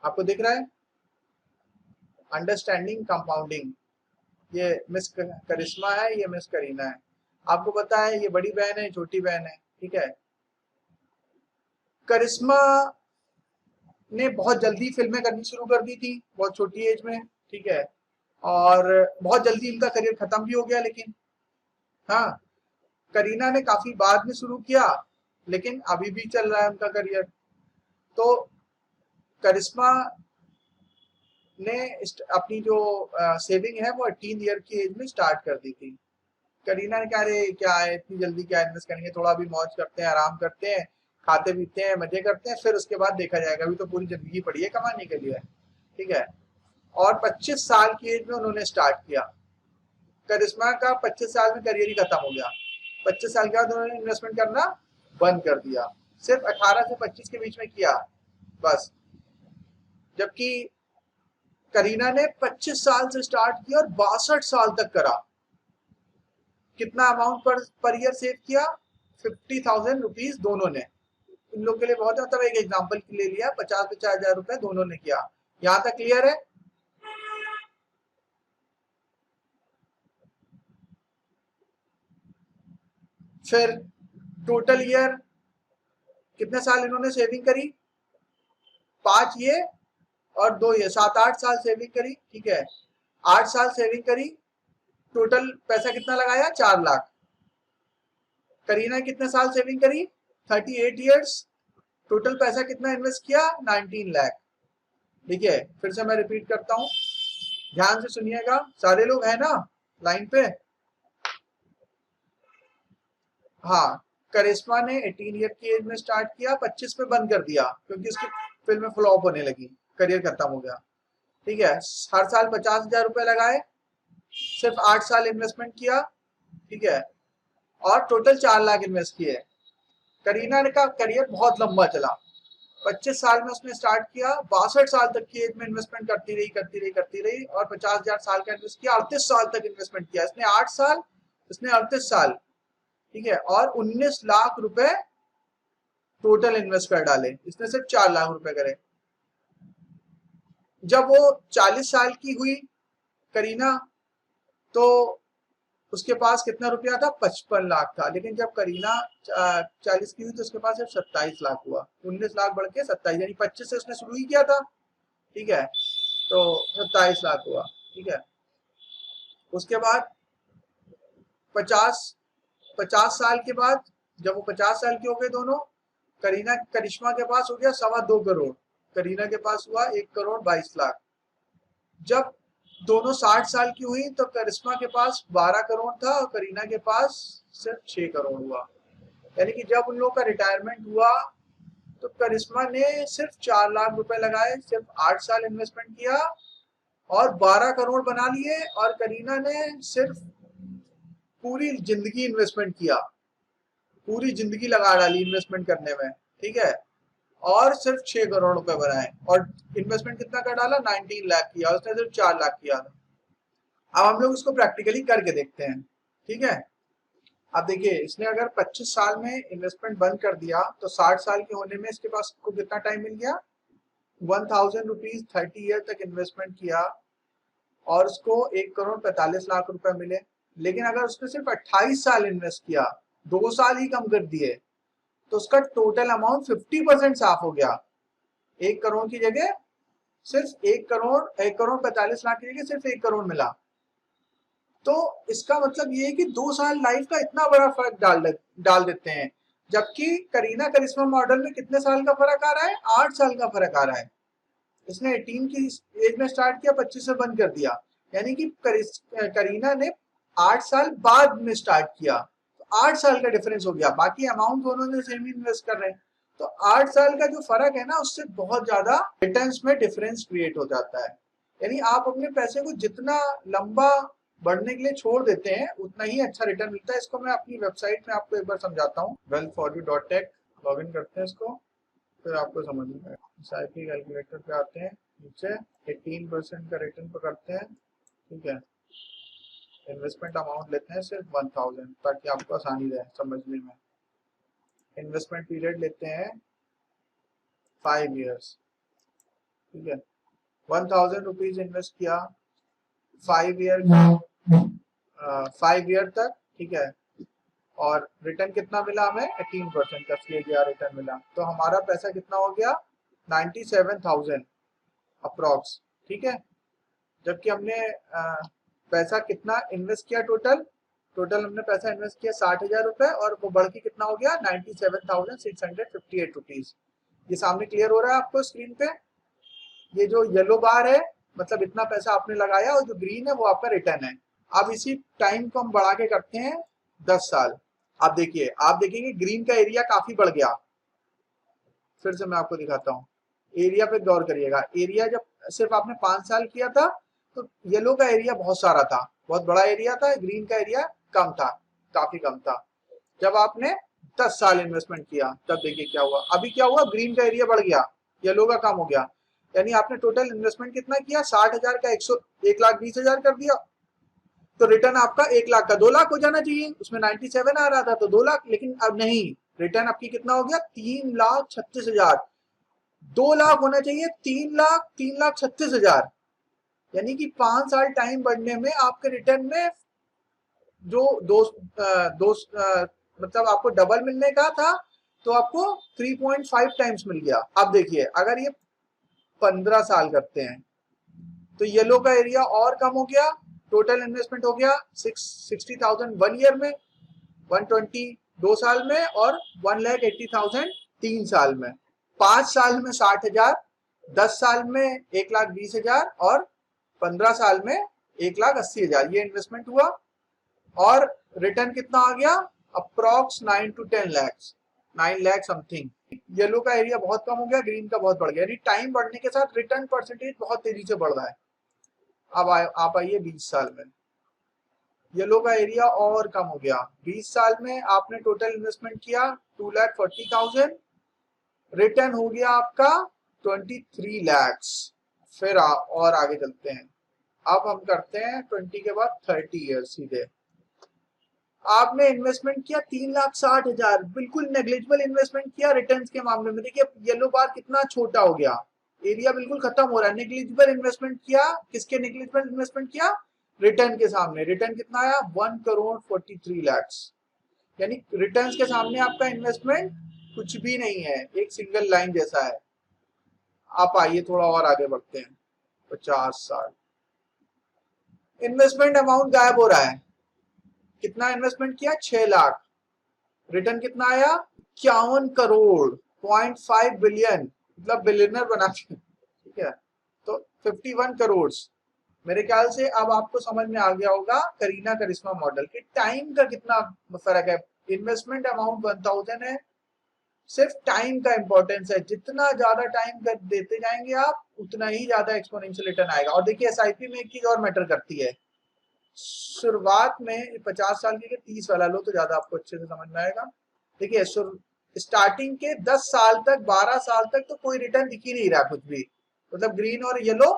आपको दिख रहा है अंडरस्टैंडिंग कंपाउंडिंग, ये मिस करिश्मा है, ये मिस करीना है। आपको पता है ये बड़ी बहन है, छोटी बहन है, ठीक है। करिश्मा ने बहुत जल्दी फिल्में करनी शुरू कर दी थी, बहुत छोटी एज में, ठीक है। और बहुत जल्दी इनका करियर खत्म भी हो गया। लेकिन हाँ, करीना ने काफी बाद में शुरू किया, लेकिन अभी भी चल रहा है उनका करियर। तो करिश्मा ने अपनी जो सेविंग है वो 18 ईयर की एज में स्टार्ट कर दी थी। करीना ने कहा अरे क्या है, इतनी जल्दी क्या इन्वेस्ट करेंगे, थोड़ा भी मौज करते हैं, आराम करते हैं, खाते पीते हैं, मजे करते हैं, फिर उसके बाद देखा जाएगा, अभी तो पूरी जिंदगी पड़ी है कमाने के लिए, ठीक है। और 25 साल की एज में उन्होंने स्टार्ट किया। करिश्मा का 25 साल में करियर ही खत्म हो गया। 25 साल के बाद उन्होंने इन्वेस्टमेंट करना बंद कर दिया, सिर्फ 18 से 25 के बीच में किया बस। जबकि करीना ने 25 साल से स्टार्ट किया और 62 साल तक करा। कितना अमाउंट पर ईयर सेव किया, 50,000 रुपीज दोनों ने। इन लोग के लिए बहुत, मतलब एक एग्जांपल के लिए लिया, 50-50 हजार रुपए दोनों ने किया। यहां तक क्लियर है। फिर टोटल ईयर कितने साल इन्होंने सेविंग करी, 5 ये और 2 ये, 7-8 साल सेविंग करी, ठीक है। 8 साल सेविंग करी, टोटल पैसा कितना लगाया, 4 लाख। करीना कितने साल सेविंग करी, 38 ईयर्स, टोटल पैसा कितना इन्वेस्ट किया, 19 लाख। ठीक है, फिर से मैं रिपीट करता हूं, ध्यान से सुनिएगा, सारे लोग हैं ना लाइन पे। हाँ, करिश्मा ने 18 ईयर की एज में स्टार्ट किया, 25 में बंद कर दिया क्योंकि उसकी फिल्में फ्लॉप होने लगी, करियर खत्म हो गया, ठीक है। हर साल 50,000 रुपए लगाए, सिर्फ 8 साल इन्वेस्टमेंट किया, ठीक है, और टोटल 4 लाख इन्वेस्ट किए। करीना का करियर बहुत लंबा चला, 25 साल में उसने स्टार्ट किया, 62 साल तक की एज में इन्वेस्टमेंट करती रही और 50,000 साल का इन्वेस्ट किया, 38 साल तक इन्वेस्टमेंट किया। इसने 8 साल, इसने 38 साल, ठीक है, और 19 लाख रुपए टोटल इन्वेस्ट कर डाले, इसने सिर्फ 4 लाख रुपए करे। जब वो 40 साल की हुई करीना, तो उसके पास कितना रुपया था, 55 लाख था। लेकिन जब करीना 40 की हुई तो उसके पास सिर्फ 27 लाख हुआ, 19 लाख बढ़ के 27, यानी 25 से उसने शुरू ही किया था, ठीक है, तो 27 लाख हुआ, ठीक है। उसके बाद 50 साल के बाद, जब वो 50 साल के हो गए दोनों, करीना करिश्मा के पास हो गया 2.25 करोड़, करीना के पास हुआ 1 करोड़ 22 लाख। जब दोनों 60 साल की हुई तो करिश्मा के पास 12 करोड़ था और करीना के पास सिर्फ 6 करोड़ हुआ। यानी कि जब उन लोगों का रिटायरमेंट हुआ तो करिश्मा ने सिर्फ 4 लाख रुपए लगाए, सिर्फ 8 साल इन्वेस्टमेंट किया और 12 करोड़ बना लिए, और करीना ने सिर्फ पूरी जिंदगी इन्वेस्टमेंट किया, पूरी जिंदगी लगा डाली इन्वेस्टमेंट करने में, ठीक है। और सिर्फ 6 करोड़ रुपए बनाए, और इन्वेस्टमेंट कितना कर डाला, 19 लाख किया, उसने सिर्फ 4 लाख किया था। अब हम लोग इसको प्रैक्टिकली करके देखते हैं, ठीक है। अब देखिए, इसने अगर 25 साल में इन्वेस्टमेंट बंद कर दिया तो 60 साल के होने में इसके पास को कितना टाइम मिल गया, 1000 रुपीज 30 ईयर तक इन्वेस्टमेंट किया और उसको 1 करोड़ 45 लाख रुपए मिले। लेकिन अगर उसने सिर्फ 28 साल इन्वेस्ट किया, 2 साल ही कम कर दिए, तो उसका टोटल अमाउंट 50% साफ हो गया। 1 करोड़ की जगह सिर्फ 1 करोड़ 45 लाख की जगह सिर्फ 1 करोड़ मिला। तो इसका मतलब ये है कि 2 साल लाइफ का इतना बड़ा फर्क डाल देते हैं, जबकि करीना करिश्मा मॉडल में कितने साल का फर्क आ रहा है, 8 साल का फर्क आ रहा है। इसने 18 की एज में स्टार्ट किया, 25 से बंद कर दिया, यानी कि करीना ने 8 साल बाद में स्टार्ट किया, तो 8 साल का डिफरेंस हो गया। बाकी अमाउंट दोनों ने सेम इन्वेस्ट कर रहे हैं, तो 8 साल का जो फर्क है ना, उससे बहुत ज्यादा रिटर्न्स में डिफरेंस क्रिएट हो जाता है। यानी आप अपने पैसे को जितना लंबा बढ़ने के लिए छोड़ देते हैं, उतना ही अच्छा रिटर्न मिलता है। इसको मैं अपनी वेबसाइट में आपको एक बार समझाता हूँ, wealthforyou.tech लॉग इन करते हैं इसको, फिर आपको समझ में आएगा। एसआईपी कैलकुलेटर पे आते हैं, नीचे 18% का रिटर्न पकड़ते हैं, ठीक है। इन्वेस्टमेंट अमाउंट लेते हैं सिर्फ 1000, ताकि आपको आसानी रहे समझने में। इन्वेस्टमेंट पीरियड लेते हैं 5 ईयर्स, ठीक है। 1000 रुपीज इन्वेस्ट किया 5 ईयर 5 ईयर तक, ठीक है। और रिटर्न कितना मिला हमें, 18% का CAGR रिटर्न मिला। तो हमारा पैसा कितना हो गया, 97,000 अप्रॉक्स, ठीक है। जबकि हमने पैसा कितना इन्वेस्ट किया, टोटल हमने पैसा इन्वेस्ट किया 60,000 रुपए, और वो बढ़ के कितना हो गया, 97,658 रुपीज। ये सामने क्लियर हो रहा है आपको स्क्रीन पे। ये जो येलो बार है मतलब इतना पैसा आपने लगाया, और जो ग्रीन है वो आपका रिटर्न है। अब इसी टाइम को हम बढ़ा के करते हैं 10 साल। आप देखिए, आप देखेंगे ग्रीन का एरिया काफी बढ़ गया। फिर से मैं आपको दिखाता हूँ, एरिया पे गौर करिएगा। एरिया जब सिर्फ आपने 5 साल किया था तो येलो का एरिया बहुत सारा था, बहुत बड़ा एरिया था, ग्रीन का एरिया कम था, काफी कम था। जब आपने 10 साल इन्वेस्टमेंट किया तब देखिए क्या हुआ। अभी क्या हुआ, ग्रीन का एरिया बढ़ गया, येलो का कम हो गया। यानी आपने टोटल इन्वेस्टमेंट कितना किया, 60,000 का 1,20,000 कर दिया, तो रिटर्न आपका 1 लाख का 2 लाख हो जाना चाहिए। उसमें 97 आ रहा था तो 2 लाख, लेकिन अब नहीं, रिटर्न आपकी कितना हो गया, 3,36,000। 2 लाख होना चाहिए, 3,36,000। यानी कि 5 साल टाइम बढ़ने में आपके रिटर्न में जो दो मतलब आपको डबल मिलने का था, तो आपको 3.5 टाइम्स मिल गया। अब देखिए, अगर ये 15 साल करते हैं तो येलो का एरिया और कम हो गया, टोटल इन्वेस्टमेंट हो गया 60,000 1 ईयर में, 120 2 साल में, और 1,80,000 3 साल में। 5 साल में 60,000, 10 साल में 1,20,000, और 15 साल में 1,80,000 ये इन्वेस्टमेंट हुआ। और रिटर्न कितना आ गया, approx 9 to 10 lakhs, 9 lakh something. Yellow का एरिया बहुत कम हो गया, ग्रीन का बहुत बढ़ गया, यानी टाइम बढ़ने के साथ रिटर्न परसेंटेज बहुत तेजी से बढ़ रहा है। अब आप आइए 20 साल में, येलो का एरिया और कम हो गया। 20 साल में आपने टोटल इन्वेस्टमेंट किया 2,40,000, रिटर्न हो गया आपका 23 lakhs। फिर और आगे चलते हैं, अब हम करते हैं 20 के बाद 30 ईयर सीधे। आपने इन्वेस्टमेंट किया 3,60,000, बिल्कुल नेग्लिजिबल इन्वेस्टमेंट किया रिटर्न्स के मामले में। देखिए येलो बार कितना छोटा हो गया, एरिया बिल्कुल खत्म हो रहा है। नेग्लिजिबल इन्वेस्टमेंट किया, किसके नेग्लिजिबल इन्वेस्टमेंट किया, रिटर्न के सामने। रिटर्न कितना आया, 1,43 lakhs। यानी रिटर्न्स के सामने आपका इन्वेस्टमेंट कुछ भी नहीं है, एक सिंगल लाइन जैसा है। आप आइए थोड़ा और आगे बढ़ते हैं, 50 साल। इन्वेस्टमेंट अमाउंट गायब हो रहा है। कितना इन्वेस्टमेंट किया, 6 लाख, रिटर्न कितना आया, 51 करोड़, 0.5 बिलियन, मतलब बिलियनर बना के, ठीक है। तो 51 करोड़। मेरे ख्याल से अब आपको समझ में आ गया होगा करीना करिश्मा मॉडल के टाइम का कितना फर्क है। इन्वेस्टमेंट अमाउंट 1000 है, सिर्फ टाइम का इंपॉर्टेंस है। जितना ज्यादा टाइम देते जाएंगे आप, उतना ही ज्यादा एक्सपोनेंशियल रिटर्न आएगा। और देखिए एसआईपी में एक चीज और मैटर करती है, शुरुआत में 50 साल के लिए 30 वाला लो तो ज्यादा आपको अच्छे से समझ में आएगा। देखिए स्टार्टिंग के 10 साल तक 12 साल तक तो कोई रिटर्न दिख ही नहीं रहा कुछ भी, मतलब ग्रीन और येलो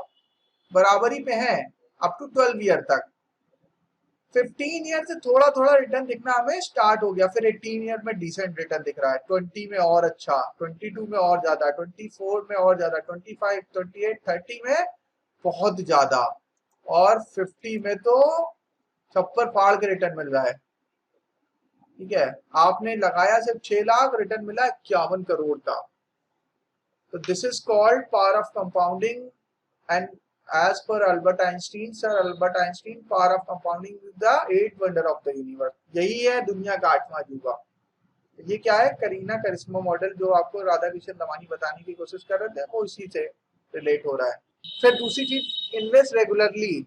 बराबरी पे है अप टू 12 ईयर तक। 15 ईयर से थोड़ा थोड़ा रिटर्न दिखना हमें स्टार्ट हो गया, फिर 18 ईयर में डिसेंट रिटर्न दिख रहा है, 20 में और अच्छा, 22 में और ज्यादा, 24 में और ज्यादा, 25, 28, 30 में बहुत ज्यादा, और 50 में तो छप्पर फाड़ के रिटर्न मिल रहा है। ठीक है, आपने लगाया सिर्फ 6 लाख, रिटर्न मिला 51 करोड़ का। तो this is called power of compounding, and as per Albert Einstein, Sir Albert Einstein, power of compounding is the 8th wonder of the universe। यही है दुनिया का 8वां अजूबा। ये क्या है, करीना करिश्मा मॉडल जो आपको राधा किशन दमानी बताने की कोशिश कर रहे थे, वो इसी से रिलेट हो रहा है। फिर दूसरी चीज इन्वेस्ट रेगुलरली,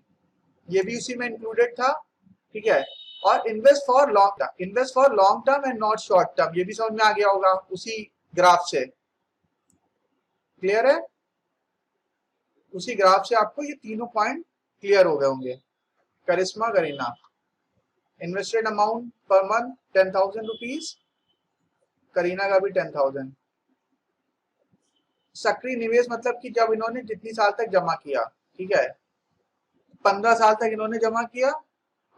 ये भी उसी में इंक्लूडेड था। ठीक है, और invest for long term, invest for long term and not short term, ये भी समझ में आ गया होगा उसी ग्राफ से। क्लियर है, उसी ग्राफ से आपको ये तीनों पॉइंट क्लियर हो गए होंगे। Karishma Kareena, invested amount per month 10,000 rupees, Kareena का भी 10,000। सक्रिय निवेश मतलब कि जब इन्होंने जितनी साल तक जमा किया, ठीक है, 15 साल तक इन्होंने जमा किया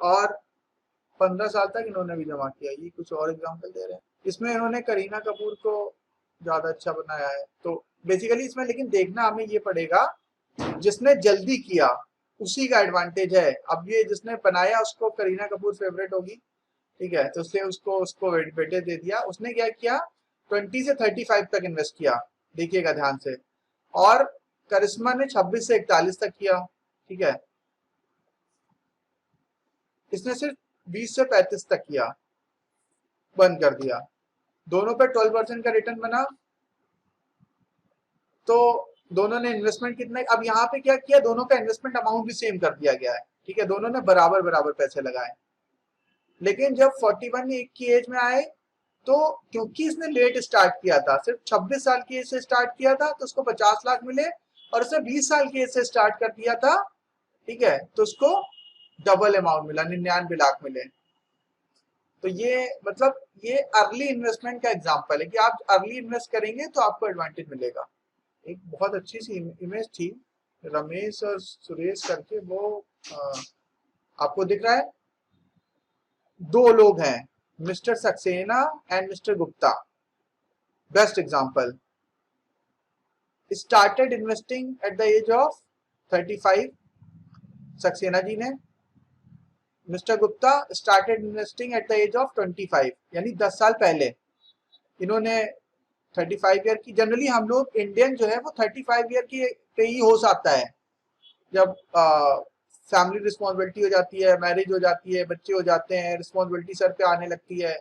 और 15 साल तक इन्होंने भी जमा किया। ये कुछ और एग्जांपल दे रहे हैं, इसमें इन्होंने करीना कपूर को ज्यादा अच्छा बनाया है। तो बेसिकली इसमें लेकिन देखना हमें ये पड़ेगा, जिसने जल्दी किया उसी का एडवांटेज है। अब ये जिसने बनाया उसको करीना कपूर फेवरेट होगी, ठीक है, तो इसलिए उसको वेटेज दे दिया। उसने क्या किया, 20 से 35 तक इन्वेस्ट किया, देखिएगा ध्यान से, और करिश्मा ने 26 से 41 तक किया। ठीक है, इसने सिर्फ 20 से 35 तक किया, बंद कर दिया। दोनों पे 12% का रिटर्न बना। तो दोनों ने इन्वेस्टमेंट कितना, अब यहाँ पे क्या किया, दोनों का इन्वेस्टमेंट अमाउंट भी सेम कर दिया गया है। ठीक है, दोनों ने बराबर बराबर पैसे लगाए। लेकिन जब 41 की एज में आए, तो क्योंकि इसने लेट स्टार्ट किया था, सिर्फ 26 साल की एज से स्टार्ट किया था, तो उसको 50 लाख मिले, और उसने 20 साल की एज से स्टार्ट कर दिया था, ठीक है, तो उसको डबल अमाउंट मिला, 99 लाख मिले। तो ये मतलब ये अर्ली इन्वेस्टमेंट का एग्जांपल है कि आप अर्ली इन्वेस्ट करेंगे तो आपको एडवांटेज मिलेगा। एक बहुत अच्छी सी इमेज थी, रमेश और सुरेश करके, वो आपको दिख रहा है, दो लोग हैं, Mr Saxena and Mr Gupta. Best example, started investing at the age of 35 Saxena ji ने, Mr Gupta started investing at the age of 25, यानी 10 साल पहले इन्होंने 35 ईयर की। जनरली हम लोग इंडियन जो है वो 35 ईयर की पे ही हो सकता है, जब फैमिली रिस्पॉन्सिबिलिटी हो जाती है, मैरिज हो जाती है, बच्चे हो जाते हैं, रिस्पॉन्सिबिलिटी सर पे आने लगती है।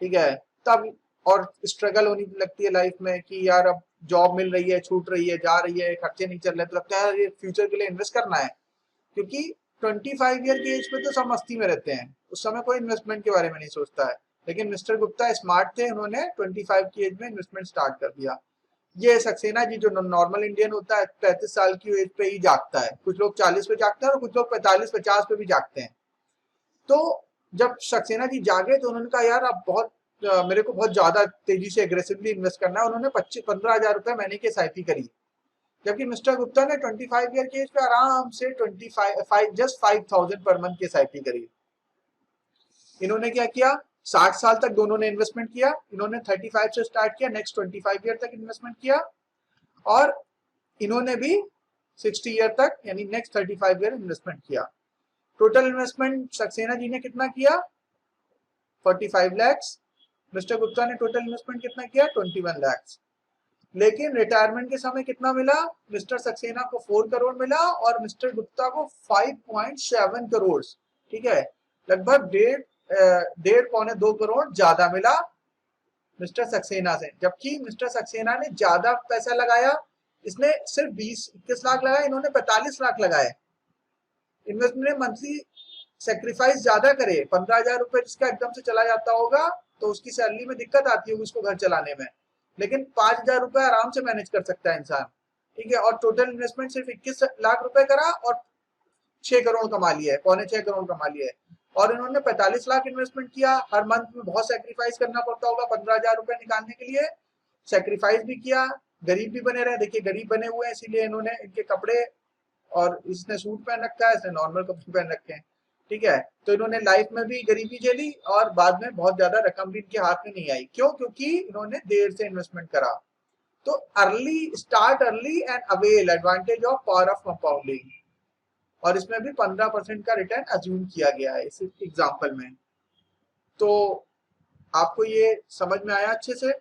ठीक है, तब और स्ट्रगल होने लगती है लाइफ में कि यार अब जॉब मिल रही है, छूट रही है, जा रही है, खर्चे नहीं चल रहे, तो लगता है ये फ्यूचर के लिए इन्वेस्ट करना है। क्योंकि 25 ईयर की एज पे तो सब मस्ती में रहते हैं, उस समय कोई इन्वेस्टमेंट के बारे में नहीं सोचता है। लेकिन मिस्टर गुप्ता स्मार्ट थे, उन्होंने 25 की एज में इन्वेस्टमेंट स्टार्ट कर दिया। ये सक्सेना जी जो नॉर्मल इंडियन होता है 35 साल की एज पे ही जागता है, कुछ लोग 40 पे जागते हैं और कुछ लोग 45-50 पे भी जागते हैं। तो जब सक्सेना जी जागे तो उन्होंने कहा यार अब बहुत मेरे को बहुत ज्यादा तेजी से एग्रेसिवली इन्वेस्ट करना है। उन्होंने 15,000 रुपए महीने की एसआईपी करी। जबकि मिस्टर गुप्ता ने 25 ईयर की एज पे आराम से जस्ट 5,000 पर मंथ की एसआईपी करी। इन्होंने क्या किया, 60 साल तक दोनों ने इन्वेस्टमेंट किया। इन्होंने 35 से स्टार्ट किया, नेक्स्ट 25 ईयर तक इन्वेस्टमेंट किया, और इन्होंने भी 60 ईयर तक यानी नेक्स्ट 35 ईयर इन्वेस्टमेंट किया। टोटल इन्वेस्टमेंट सक्सेना जी ने कितना किया, 45 लैक्स। मिस्टर गुप्ता ने टोटल इन्वेस्टमेंट कितना किया, 21 लैक्स। लेकिन रिटायरमेंट के समय कितना मिला, मिस्टर सक्सेना को 4 करोड़ मिला और मिस्टर गुप्ता को 5.7 करोड़। ठीक है, लगभग 1.5-1.25 करोड़ ज्यादा मिला मिस्टर सक्सेना से। जबकि मिस्टर सक्सेना ने ज्यादा पैसा लगाया, इसने सिर्फ 20-21 लाख लगाए, इन्होंने 45 लाख लगाए। इन्वेस्टमेंट में मंथली सेक्रीफाइस ज्यादा करे, 15,000 रुपए जिसका एकदम से चला जाता होगा तो उसकी सैलरी में दिक्कत आती होगी उसको घर चलाने में, लेकिन 5,000 रुपए आराम से मैनेज कर सकता है इंसान। ठीक है, और टोटल इन्वेस्टमेंट सिर्फ 21 लाख रुपए करा और 6 करोड़ कमा लिया है, 6.25 करोड़ कमा लिया है। और इन्होंने 45 लाख इन्वेस्टमेंट किया। हर मंथ में बहुत सेक्रीफाइस करना पड़ता होगा 15,000 रुपए निकालने के लिए। सेक्रीफाइस भी किया, गरीब भी बने रहे। देखिए गरीब बने हुए हैं, इसीलिए इन्होंने इनके कपड़े, और इसने सूट पहन रखा है, इसने नॉर्मल कपड़े पहन रखे हैं, ठीक है। तो इन्होंने लाइफ में भी गरीबी झेली और बाद में बहुत ज्यादा रकम भी इनके हाथ में नहीं आई। क्यों? क्योंकि इन्होंने देर से इन्वेस्टमेंट करा। तो early start early and avail advantage of power of compounding. और इसमें भी 15% का रिटर्न अज्यूम किया गया है इस एग्जाम्पल में। तो आपको ये समझ में आया अच्छे से?